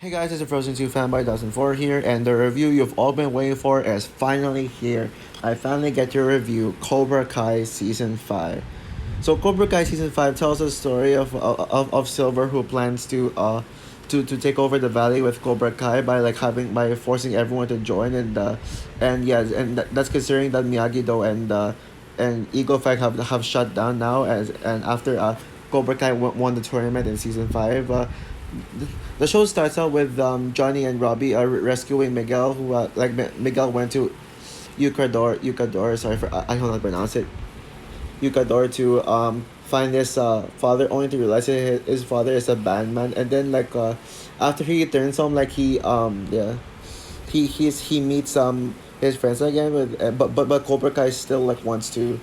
Hey guys, it's a Frozen 2 fanboy 2004 here, and the review you've all been waiting for is finally here. I finally get your review, Cobra Kai Season 5. So Cobra Kai Season 5 tells a story of Silver who plans to take over the valley with Cobra Kai by by forcing everyone to join and yeah, and that's considering that Miyagi-Do and Eagle Fang have shut down now and after Cobra Kai won the tournament in Season 5. The show starts out with Johnny and Robbie are rescuing Miguel, who Miguel went to Eucador. Sorry for I don't know how to pronounce it. Eucador to find his father, only to realize that his father is a bandman, and then after he returns home, he meets his friends again with but Cobra Kai still wants to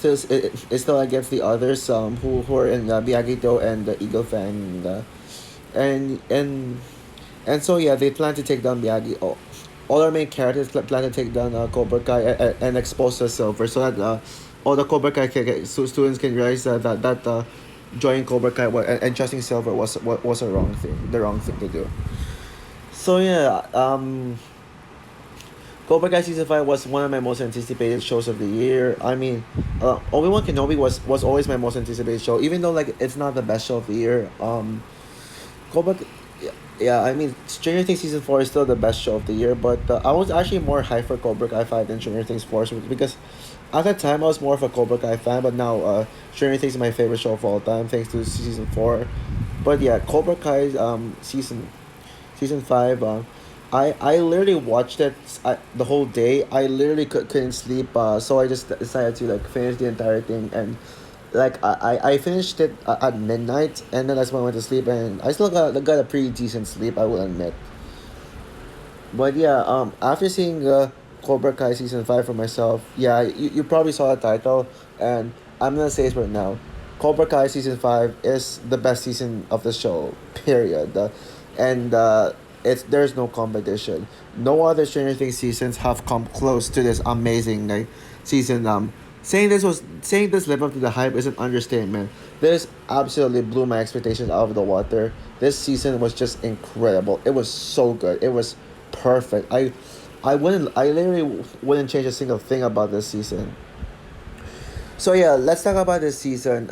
is still against the others who are in Miyagi-Do and Eagle Fang and and and so yeah, they plan to take down Miyagi. All our main characters plan to take down Cobra Kai and expose the Silver so that all the Cobra Kai students can realize that joining Cobra Kai and trusting Silver was a wrong thing, the wrong thing to do. So yeah, Cobra Kai season 5 was one of my most anticipated shows of the year. I mean, Obi-Wan Kenobi was always my most anticipated show, even though it's not the best show of the year. Cobra, yeah, I mean, Stranger Things season 4 is still the best show of the year, but I was actually more hyped for Cobra Kai 5 than Stranger Things 4 because at that time I was more of a Cobra Kai fan, but now Stranger Things is my favorite show of all time thanks to season 4. But yeah, Cobra Kai season 5 I literally watched it the whole day. I literally couldn't sleep, so I just decided to finish the entire thing and I finished it at midnight, and then that's when I went to sleep, and I still got a pretty decent sleep, I will admit. But yeah, after seeing Cobra Kai season 5 for myself, yeah, you probably saw the title, and I'm gonna say it right now. Cobra Kai season 5 is the best season of the show, period. And it's there's no competition. No other Stranger Things seasons have come close to this amazing season. Saying this lived up to the hype is an understatement. This absolutely blew my expectations out of the water. This season was just incredible. It was so good. It was perfect. I literally wouldn't change a single thing about this season. So yeah, let's talk about this season.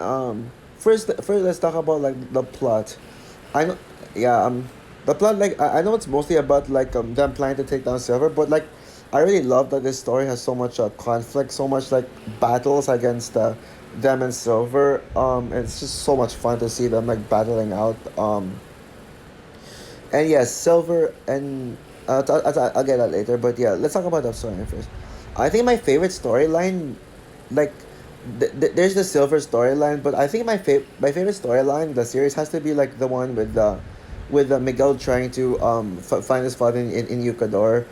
First let's talk about the plot. I know, yeah. The plot, I know it's mostly about them planning to take down Silver, but I really love that this story has so much conflict, so much battles against them and Silver. It's just so much fun to see them battling out. And yes, Silver and I'll get that later. But yeah, let's talk about the story first. I think my favorite storyline, like, there's the Silver storyline, but I think my favorite storyline in the series has to be the one with Miguel trying to find his father in Eucador.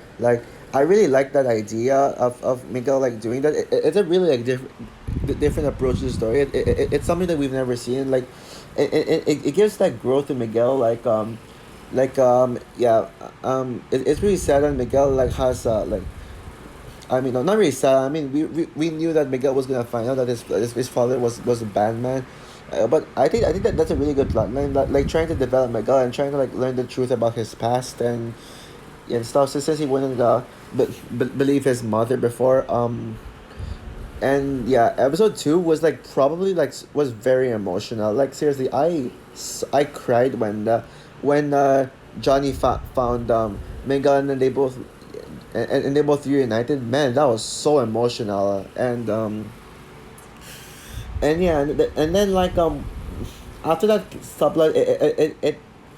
I really like that idea of Miguel doing that. It's a really different approach to the story. It's something that we've never seen. It gives that growth to Miguel. Yeah, it's really sad that Miguel has I mean, no, not really sad. I mean, we knew that Miguel was gonna find out that his father was a bad man, but I think that that's a really good plot line. Trying to develop Miguel and trying to learn the truth about his past and stuff. Since he wouldn't believe his mother before. And yeah, episode 2 was probably was very emotional. Seriously, I cried when Johnny found Miguel, and then they both and they both reunited. Man, that was so emotional. And yeah, and then after that subplot,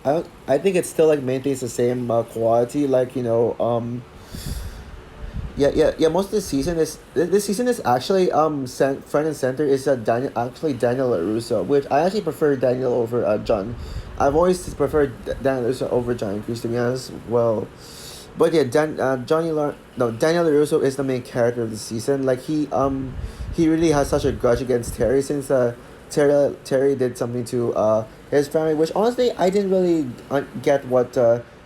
I think it still maintains the same quality. Yeah. Most of the season is this season is actually front and center is Daniel LaRusso, which I actually prefer Daniel over John. I've always preferred Daniel LaRusso over John Cruz, to be honest. Well, but yeah, Daniel LaRusso is the main character of the season. He really has such a grudge against Terry since Terry did something to his family, which honestly I didn't really get what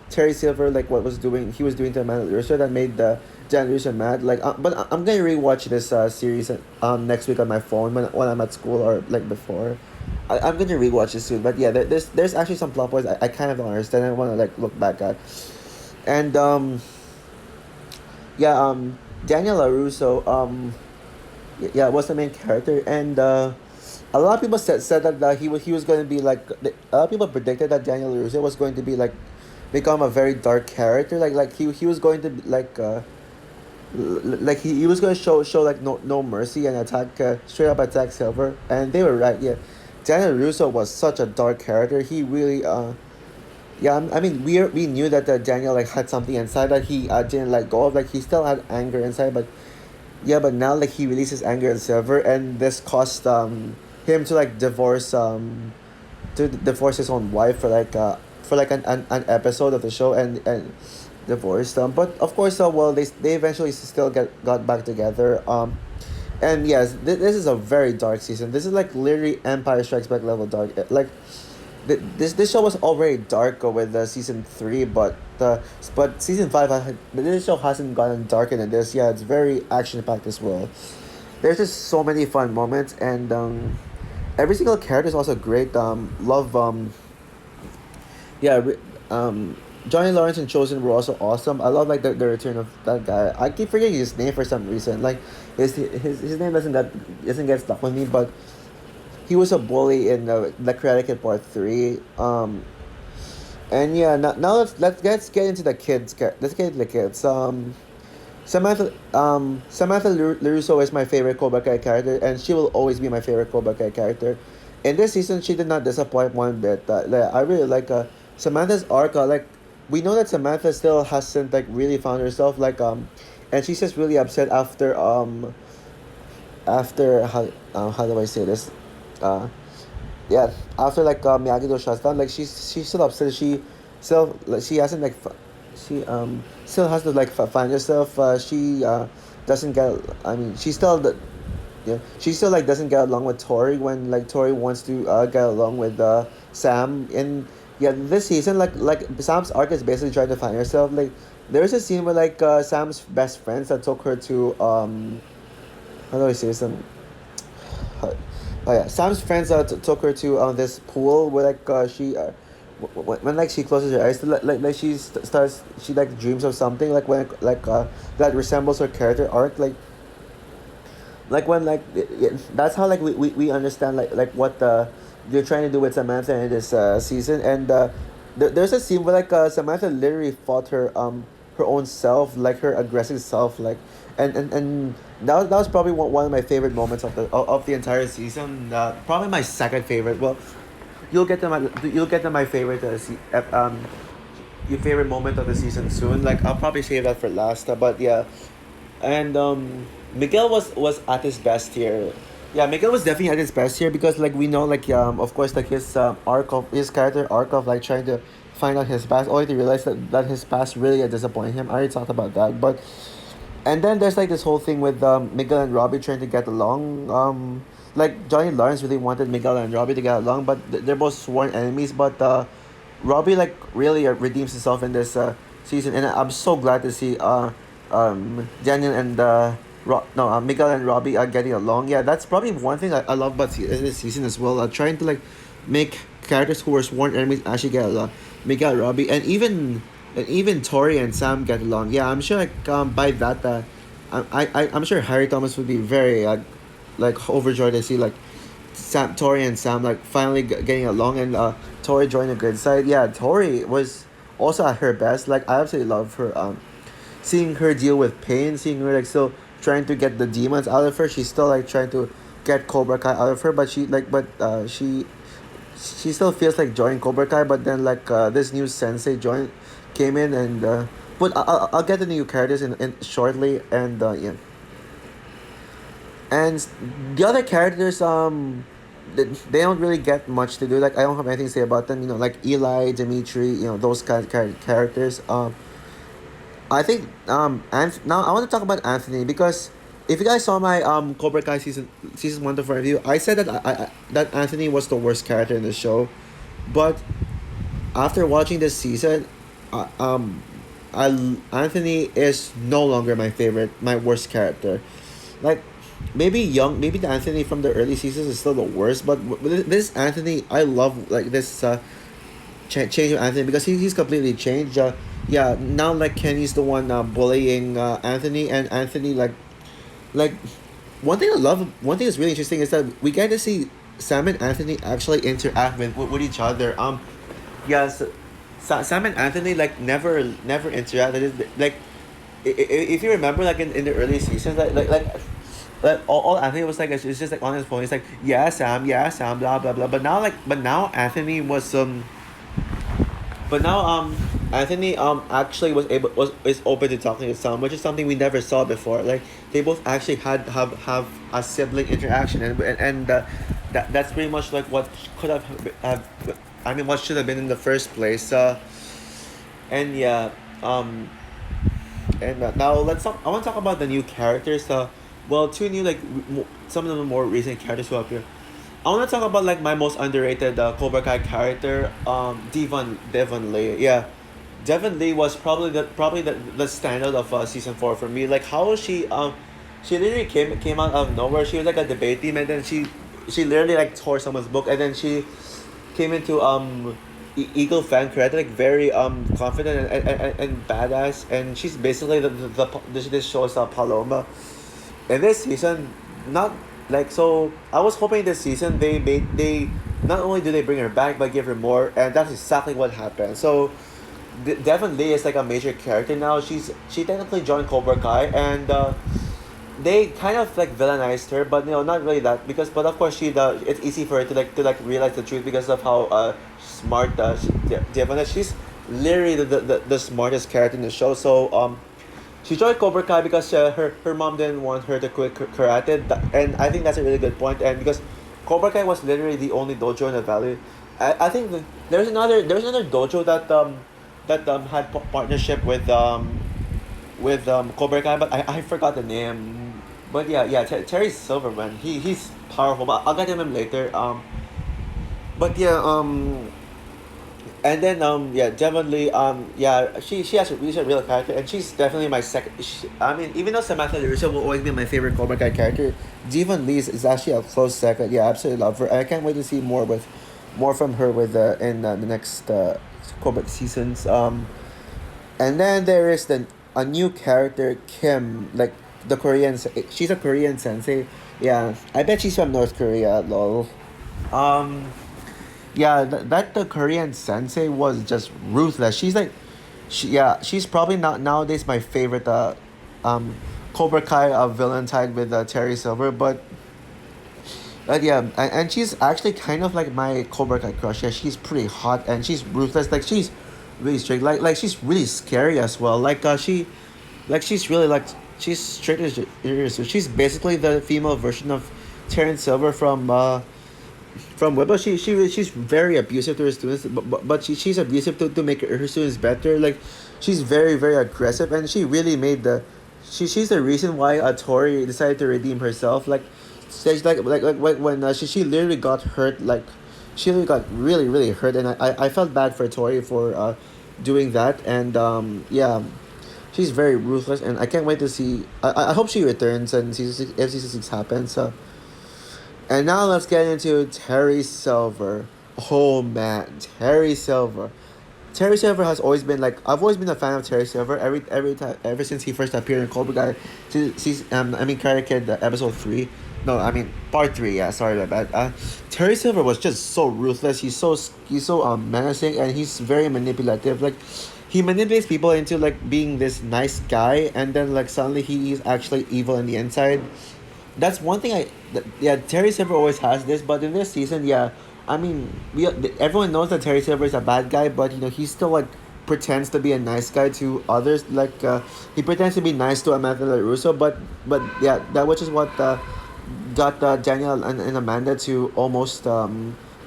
Terry Silver what was doing he was doing to Daniel LaRusso that made the Daniel LaRusso mad. But I'm gonna rewatch this series next week on my phone when I'm at school or before. I'm gonna rewatch this soon, but yeah, there's actually some plot points I kind of don't understand. I want to like look back at, and yeah, Daniel Larusso, yeah, was the main character, and a lot of people said that he was going to be like a lot of people predicted that Daniel Larusso was going to be like become a very dark character, like he was going to be like like he was going to show like no mercy and attack straight up attack Silver, and they were right. Yeah, Daniel Russo was such a dark character. He really yeah, I mean we knew that Daniel like had something inside that he didn't let go of. Like he still had anger inside, but yeah, but now like he releases anger on Silver, and this cost him to like divorce his own wife for like an episode of the show, and divorced them. But of course, well, they eventually still got back together. And yes, this is a very dark season. This is like literally Empire Strikes Back level dark. Like this show was already dark with season 3, but season 5 this show hasn't gotten darker than this. Yeah, it's very action packed as well. There's just so many fun moments, and every single character is also great. Love yeah, Johnny Lawrence and Chosen were also awesome. I love like the return of that guy. I keep forgetting his name for some reason. Like his name doesn't get stuck with me, but he was a bully in the Karate Kid Part 3. And yeah, now let's get into the kids. Let's get into the kids. Samantha Larusso is my favorite Cobra Kai character, and she will always be my favorite Cobra Kai character. In this season, she did not disappoint one bit. I really like Samantha's arc. Like we know that Samantha still hasn't like really found herself. And she's just really upset after how do I say this, uh yeah, after like Miyagi-Do shuts down, like she's still upset. She hasn't like she still has to like find herself. She doesn't get. I mean, she still yeah, she still like doesn't get along with Tori when like Tori wants to get along with Sam. And yeah, this season like Sam's arc is basically trying to find herself. Like there's a scene where like Sam's best friends that took her to how do I say this? Oh yeah, Sam's friends took her to this pool where like she when like she closes her eyes, like she starts, she like dreams of something like when like that resembles her character arc, like when like that's how like we understand like what they're trying to do with Samantha in this season. And there's a scene where like Samantha literally fought her own self, like her aggressive self, like and that was probably one of my favorite moments of the entire season. Probably my second favorite. Well, you'll get to my favorite your favorite moment of the season soon. Like I'll probably save that for last. But yeah, and Miguel was at his best here. Yeah, Miguel was definitely at his best here because like we know like of course like his arc of his character arc of like trying to find out his past, only to realize that his past really disappointed him. I already talked about that, but and then there's like this whole thing with Miguel and Robbie trying to get along. Like Johnny Lawrence really wanted Miguel and Robbie to get along, but they're both sworn enemies. But Robbie like really redeems himself in this season, and I'm so glad to see Daniel and no Miguel and Robbie are getting along. Yeah, that's probably one thing I love about this season as well. Trying to like make characters who were sworn enemies actually get along. Miguel and Robbie, and even Tori and Sam get along. Yeah, I'm sure like by that I'm sure Harry Thomas would be very like overjoyed to see like Tori and Sam like finally getting along, and Tori joined a good side. Yeah, Tori was also at her best. Like I absolutely love her. Seeing her deal with pain, seeing her like still trying to get the demons out of her. She's still like trying to get Cobra Kai out of her, but she still feels like joining Cobra Kai. But then like this new sensei came in, and but I'll get the new characters in shortly. And yeah, and the other characters they don't really get much to do. Like I don't have anything to say about them. You know, like Eli, Dimitri, you know, those kind of characters. I think now I want to talk about Anthony because if you guys saw my Cobra Kai season 1 to 4 review, I said that that Anthony was the worst character in the show, but after watching this season, uh, um, Anthony is no longer my favorite, my worst character. Like maybe the Anthony from the early seasons is still the worst, but this Anthony, I love like this change of Anthony because he's completely changed. Yeah, now like Kenny's the one bullying Anthony, and Anthony like one thing that's really interesting is that we get to see Sam and Anthony actually interact with each other. Yes, Sam and Anthony like never interacted. Like if you remember, like in the early seasons, like all Anthony was like is just like on his phone. He's like, yeah, Sam, blah blah blah. But now Anthony was but now Anthony actually was is open to talking to Sam, which is something we never saw before. Like they both actually have a sibling interaction, that's pretty much like what could have I mean what should have been in the first place. And yeah, um, and now let's talk. I want to talk about the new characters. Well, two new like some of the more recent characters who appear. I want to talk about like my most underrated Cobra Kai character, Devon Lee. Yeah, Devon Lee was probably the standout of season 4 for me. Like how she literally came out of nowhere. She was like a debate team, and then she literally like tore someone's book, and then she came into Eagle fan created like very confident and badass, and she's basically this show's Paloma. In this season, not like so. I was hoping this season they not only do they bring her back but give her more, and that's exactly what happened. So Devon Lee is like a major character now. She technically joined Cobra Kai, and they kind of like villainized her, but not really that because but of course it's easy for her to realize the truth because of how smart Devon is. She's literally the smartest character in the show. So she joined Cobra Kai because her mom didn't want her to quit karate, and I think that's a really good point. And because Cobra Kai was literally the only dojo in the valley, I think there's another dojo that had partnership with Cobra Kai, but I forgot the name. But yeah, Terry Silverman. He's powerful, but I'll get to him later. But yeah, and then yeah, Devon Lee yeah, she has she's a real character, and she's definitely my second. I mean, even though Samantha Larissa will always be my favorite Cobra Kai character, Devon Lee is actually a close second. Yeah, I absolutely love her. I can't wait to see more from her with in the next Cobra seasons. And then there is a new character, Kim, like the Korean. She's a Korean sensei. Yeah, I bet she's from North Korea. Lol. Um, yeah, that the Korean sensei was just ruthless. She's probably not nowadays my favorite um Cobra Kai villain tied with Terry Silver, but yeah, and she's actually kind of like my Cobra Kai crush. Yeah, she's pretty hot and she's ruthless. Like she's really strict. Like she's really scary as well. She's really like she's strict as it is. So she's basically the female version of Terrence Silver from Webber. She's very abusive to her students, but she's abusive to make her students better. Like she's very aggressive, and she really made she's the reason why Tori decided to redeem herself. Like she's like when she literally got hurt. Like she really got really hurt, and I felt bad for Tori for doing that. And yeah, she's very ruthless, and I can't wait to see. I hope she returns and season 6, if season 6 happens. So and now let's get into Terry Silver. Oh man, Terry Silver. Terry Silver has always been like I've always been a fan of Terry Silver every time ever since he first appeared in Cobra Kai. I mean Karate Kid episode 3. No, I mean part 3. Yeah, sorry about that. Terry Silver was just so ruthless. He's so menacing, and he's very manipulative. Like he manipulates people into like being this nice guy, and then like suddenly he's actually evil in the inside. That's one thing yeah, Terry Silver always has this, but in this season, yeah, I mean, everyone knows that Terry Silver is a bad guy, but he still like pretends to be a nice guy to others. Like he pretends to be nice to Amanda LaRusso, but yeah, that which is what got Daniel and Amanda to almost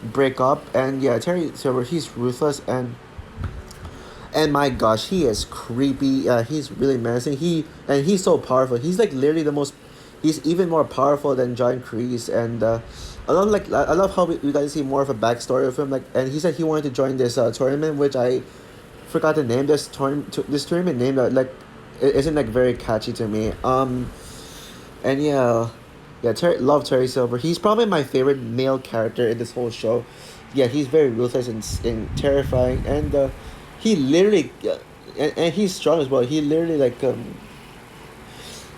break up. And yeah, Terry Silver, he's ruthless, and my gosh, he is creepy. He's really menacing. He's so powerful. He's like literally the most. He's even more powerful than John Kreese, and I love how we got to see more of a backstory of him. Like, and he said he wanted to join this tournament, which I forgot the name. This tournament name that like isn't like very catchy to me. And yeah, Yeah, love Terry Silver. He's probably my favorite male character in this whole show. Yeah, he's very ruthless and terrifying, and he literally, and he's strong as well. He literally like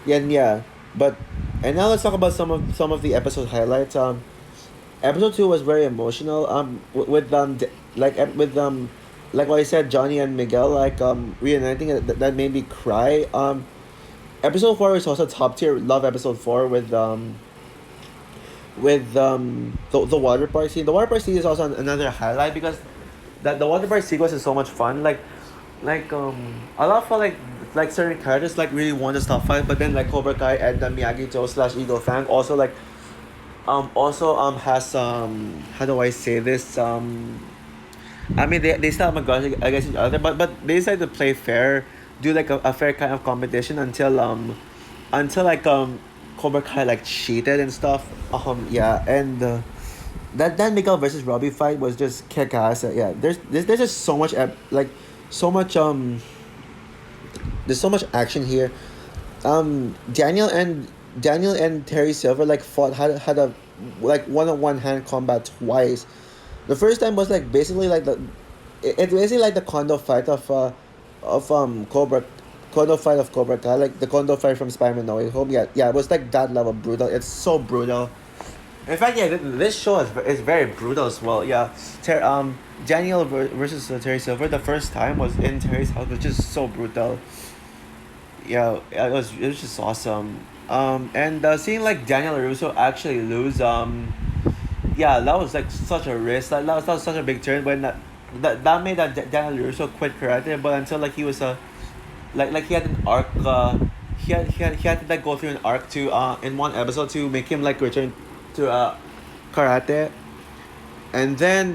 yeah, and yeah. But and now let's talk about some of the episode highlights. Episode two was very emotional. With like what I said, Johnny and Miguel like reuniting that made me cry. Episode four is also top tier. Love episode four with the water park scene. The water park scene is also another highlight because that the water park sequence is so much fun. I love how like certain characters like really want to stop fight, but then like Cobra Kai and the Miyagi Do slash Eagle Fang also like also has how do I say this I mean they still have a grudge against each other, but they decide to play fair, do like a fair kind of competition until like Cobra Kai like cheated and stuff. Yeah, and that Miguel versus Robbie fight was just kick ass. Yeah, there's just so much so much there's so much action here. Daniel and Terry Silver like fought had a like one-on-one hand combat twice. The first time was like basically like it's basically like the condo fight of condo fight of Cobra Kai, like the condo fight from Spider-Man No Way Home. Yeah, yeah, it was like that level brutal. It's so brutal. In fact, yeah, this show is very brutal as well. Yeah, Daniel versus Terry Silver. The first time was in Terry's house, which is so brutal. Yeah, it was just awesome. And seeing like Daniel Russo actually lose. Yeah, that was like such a risk. Like that was such a big turn when that made Daniel Russo quit karate. But until like he was a like he had an arc. He had to like go through an arc to in one episode to make him like return to karate. And then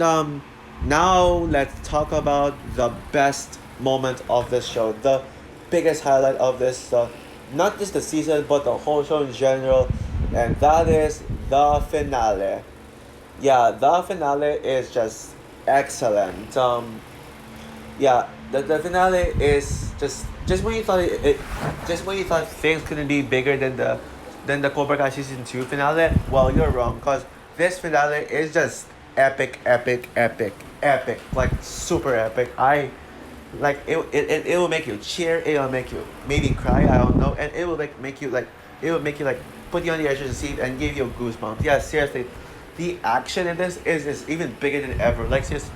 now let's talk about the best moment of this show. The biggest highlight of this not just the season but the whole show in general, and that is the finale. Yeah, the finale is just excellent. Yeah, the finale is just when you thought just when you thought things couldn't be bigger than the Cobra Kai season 2 finale. Well, you're wrong, because this finale is just epic, epic, epic, epic, like super epic. It will make you cheer, it will make you maybe cry, I don't know, and it will like make you like put you on the edge of the seat and give you goosebumps. Yeah, seriously, the action in this is even bigger than ever. Like seriously,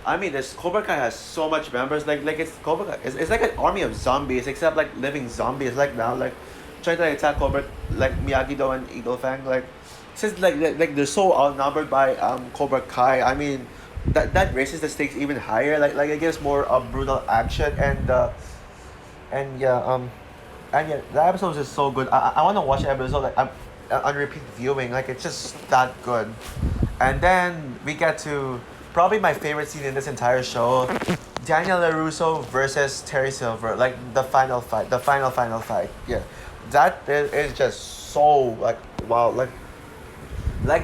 I mean, this Cobra Kai has so much members. Like it's Cobra Kai. It's like an army of zombies, except like living zombies. Like now, like trying to attack Cobra, like Miyagi Do and Eagle Fang. Like since like they're so outnumbered by Cobra Kai. I mean, that raises the stakes even higher. Like it gives more brutal action and yeah and yeah, the episode is just so good. I want to watch the episode like I'm on repeat viewing. Like it's just that good. And then we get to probably my favorite scene in this entire show, Daniel LaRusso versus Terry Silver, like the final fight, the final fight. Yeah, that is just so like wow, like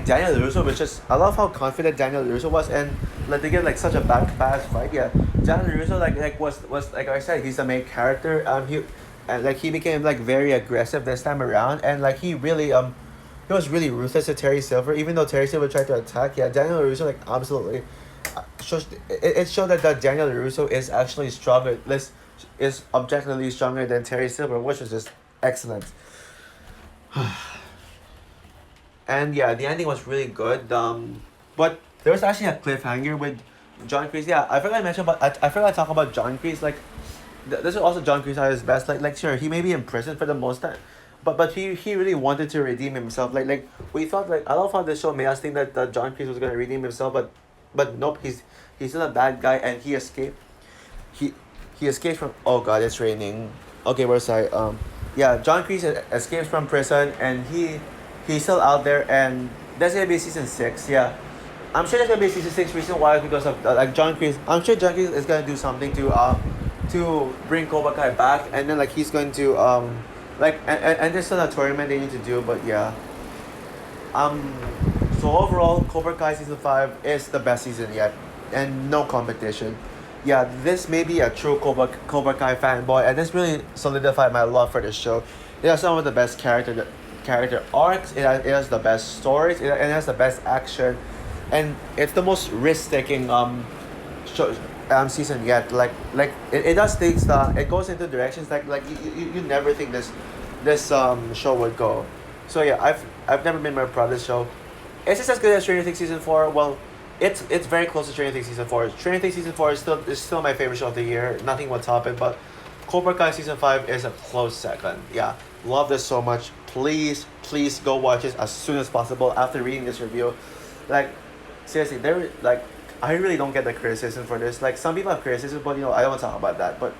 Daniel LaRusso was just, I love how confident Daniel LaRusso was, and like they get like such a back pass fight. Yeah, Daniel LaRusso was like I said, he's the main character. He became like very aggressive this time around, and like he was really ruthless to Terry Silver, even though Terry Silver tried to attack. Yeah, Daniel LaRusso like absolutely it showed that Daniel LaRusso is actually stronger. This is objectively stronger than Terry Silver, which was just excellent. And yeah, the ending was really good. But there was actually a cliffhanger with John Kreese. Yeah, I forgot to mention about I forgot to talk about John Kreese. Like this is also John Kreese at his best. Like sure, he may be in prison for the most time, but he really wanted to redeem himself. Like we thought, like I love how this show made us think that John Kreese was gonna redeem himself, but nope, he's still a bad guy, and he escaped. He he escapes from, oh god, it's raining. Okay, where's I yeah, John Kreese escapes from prison, and he's still out there, and there's gonna be season 6. Yeah, I'm sure there's gonna be season 6. Reason why is because of like John Kreese. I'm sure John Kreese is gonna do something to bring Cobra Kai back, and then like he's going to and there's still a tournament they need to do, but yeah. Um, so overall, Cobra Kai season 5 is the best season yet, and no competition. Yeah, this may be a true Cobra Kai fanboy, and this really solidified my love for this show. They are some of the best character arcs. It has the best stories. It has the best action, and it's the most risk taking show, season yet. It does things that it goes into directions you never think this show would go. So yeah, I've never been more proud of this show. Is this as good as Stranger Things season 4? Well, it's very close to Stranger Things season 4. Stranger Things season 4 is still my favorite show of the year. Nothing will top it, but Cobra Kai season 5 is a close second. Yeah, love this so much. Please go watch it as soon as possible after reading this review. Like, seriously, I really don't get the criticism for this. Like, some people have criticism, but I don't want to talk about that. But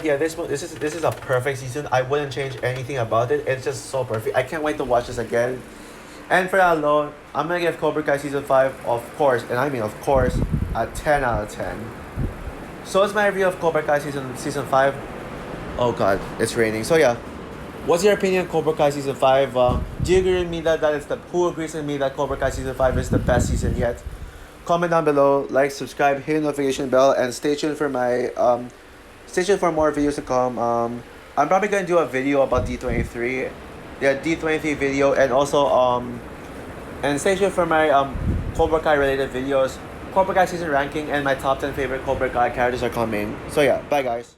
yeah, this is a perfect season. I wouldn't change anything about it. It's just so perfect. I can't wait to watch this again. And for that alone, I'm gonna give Cobra Kai season 5, of course, and I mean of course, a 10 out of 10. So it's my review of Cobra Kai season 5. Oh god, it's raining. So yeah, what's your opinion on Cobra Kai season 5? Do you agree with me that who agrees with me that Cobra Kai season 5 is the best season yet? Comment down below, like, subscribe, hit the notification bell, and stay tuned for more videos to come. I'm probably gonna do a video about D23, the D23 video, and also and stay tuned for my Cobra Kai related videos. Cobra Kai season ranking and my top 10 favorite Cobra Kai characters are coming. So yeah, bye guys.